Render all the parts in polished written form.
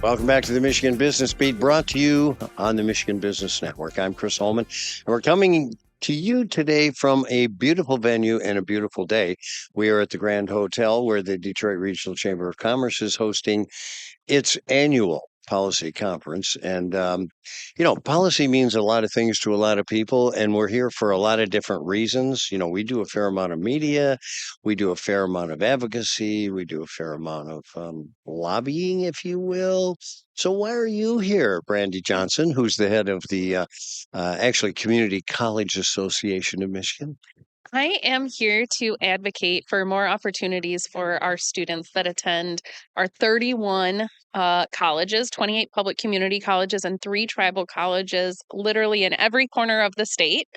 Welcome back to the Michigan Business Beat, brought to you on the Michigan Business Network. I'm Chris Holman, and we're coming to you today from a beautiful venue and a beautiful day. We are at the Grand Hotel, where the Detroit Regional Chamber of Commerce is hosting its annual policy conference. And, policy means a lot of things to a lot of people, and we're here for a lot of different reasons. We do a fair amount of media, we do a fair amount of advocacy, we do a fair amount of lobbying, if you will. So why are you here, Brandy Johnson, who's the head of the actually Community College Association of Michigan? I am here to advocate for more opportunities for our students that attend our 31 colleges, 28 public community colleges, and 3 tribal colleges, literally in every corner of the state,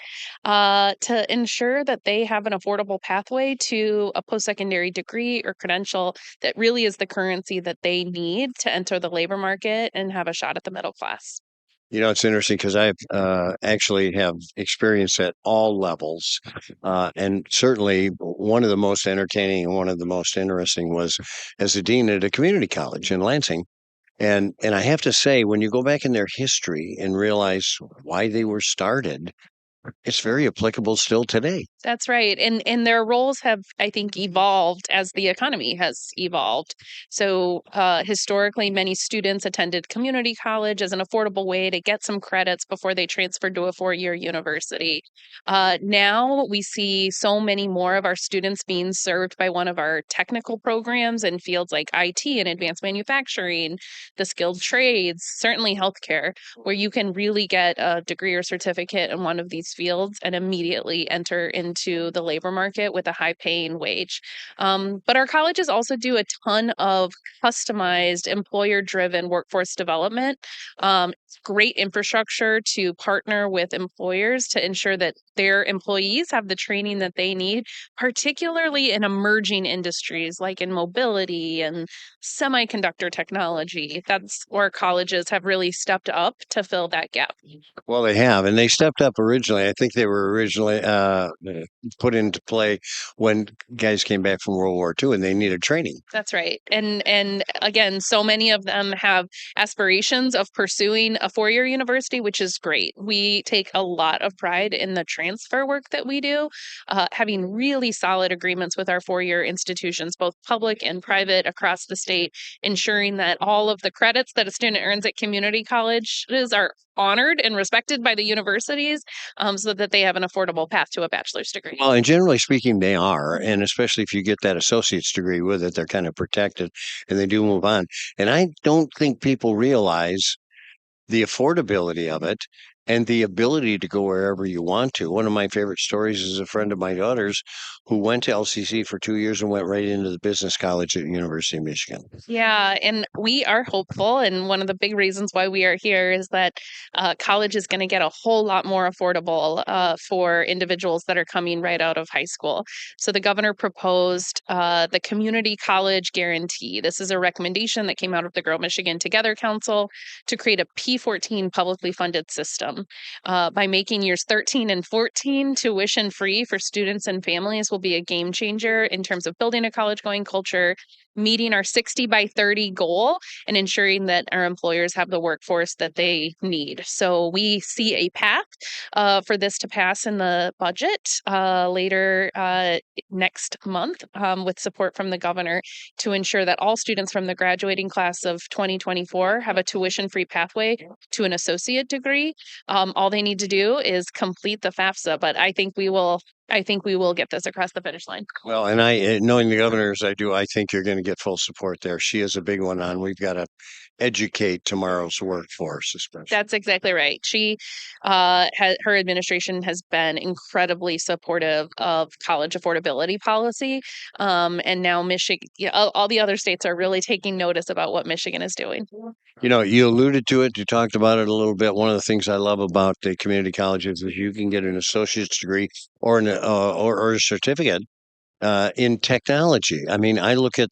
to ensure that they have an affordable pathway to a post-secondary degree or credential that really is the currency that they need to enter the labor market and have a shot at the middle class. It's interesting because I've actually have experience at all levels, and certainly one of the most entertaining and one of the most interesting was as a dean at a community college in Lansing. And I have to say, when you go back in their history and realize why they were started, it's very applicable still today. That's right. And their roles have, I think, evolved as the economy has evolved. So historically, many students attended community college as an affordable way to get some credits before they transferred to a 4-year university. Now we see so many more of our students being served by one of our technical programs in fields like IT and advanced manufacturing, the skilled trades, certainly healthcare, where you can really get a degree or certificate in one of these fields and immediately enter into the labor market with a high paying wage. But our colleges also do a ton of customized employer driven workforce development. Great infrastructure to partner with employers to ensure that their employees have the training that they need, particularly in emerging industries like in mobility and semiconductor technology. That's where colleges have really stepped up to fill that gap. Well, they have, and they stepped up originally. I think they were originally put into play when guys came back from World War II and they needed training. That's right. And again, so many of them have aspirations of pursuing a 4-year university, which is great. We take a lot of pride in the transfer work that we do, having really solid agreements with our 4-year institutions, both public and private across the state, ensuring that all of the credits that a student earns at community colleges are honored and respected by the universities, so that they have an affordable path to a bachelor's degree. Well, and generally speaking, they are. And especially if you get that associate's degree with it, they're kind of protected and they do move on. And I don't think people realize the affordability of it and the ability to go wherever you want to. One of my favorite stories is a friend of my daughter's who went to LCC for 2 years and went right into the business college at the University of Michigan. Yeah, and we are hopeful. And one of the big reasons why we are here is that college is going to get a whole lot more affordable for individuals that are coming right out of high school. So the governor proposed the Community College Guarantee. This is a recommendation that came out of the Grow Michigan Together Council to create a P14 publicly funded system. By making years 13 and 14 tuition free for students and families will be a game changer in terms of building a college going culture, meeting our 60 by 30 goal, and ensuring that our employers have the workforce that they need. So we see a path for this to pass in the budget later next month, with support from the governor, to ensure that all students from the graduating class of 2024 have a tuition-free pathway to an associate degree. All they need to do is complete the FAFSA, but I think we will get this across the finish line. Well, and knowing the governor as I do, I think you're going to get full support there. She is a big one on. We've got to educate tomorrow's workforce, especially. That's exactly right. She, her administration has been incredibly supportive of college affordability policy, and now Michigan, yeah, all the other states are really taking notice about what Michigan is doing. You alluded to it. You talked about it a little bit. One of the things I love about the community colleges is you can get an associate's degree or or a certificate in technology. I mean, I look at,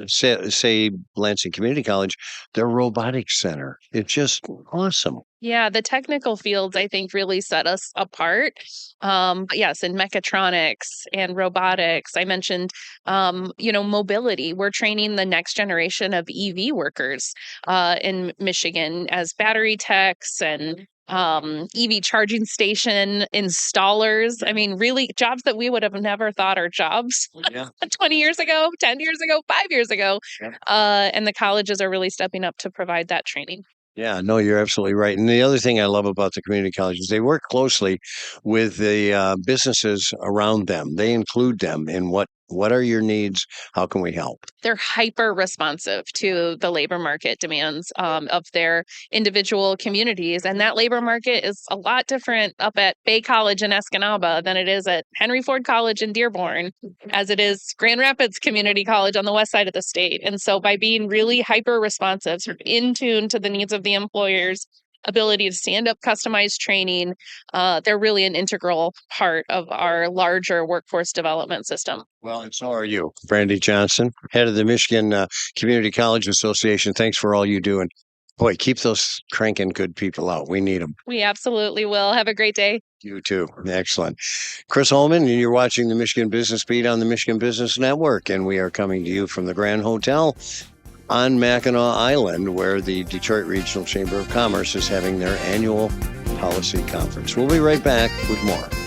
say Lansing Community College, their robotics center. It's just awesome. Yeah, the technical fields I think really set us apart. But yes, in mechatronics and robotics, I mentioned, mobility. We're training the next generation of EV workers in Michigan as battery techs and EV charging station installers. I mean, really, jobs that we would have never thought are jobs Yeah. 20 years ago, 10 years ago, 5 years ago. Yeah. And the colleges are really stepping up to provide that training. Yeah, no, you're absolutely right. And the other thing I love about the community colleges, they work closely with the businesses around them. They include them in what are your needs? How can we help? They're hyper responsive to the labor market demands of their individual communities. And that labor market is a lot different up at Bay College in Escanaba than it is at Henry Ford College in Dearborn, as it is Grand Rapids Community College on the west side of the state. And so by being really hyper responsive, sort of in tune to the needs of the employers, ability to stand up customized training, they're really an integral part of our larger workforce development system. Well, and so are you, Brandy Johnson, head of the Michigan Community College Association. Thanks for all you do. And boy, keep those cranking good people out. We need them. We absolutely will. Have a great day. You too. Excellent. Chris Holman, and you're watching the Michigan Business Beat on the Michigan Business Network. And we are coming to you from the Grand Hotel on Mackinac Island, where the Detroit Regional Chamber of Commerce is having their annual policy conference. We'll be right back with more.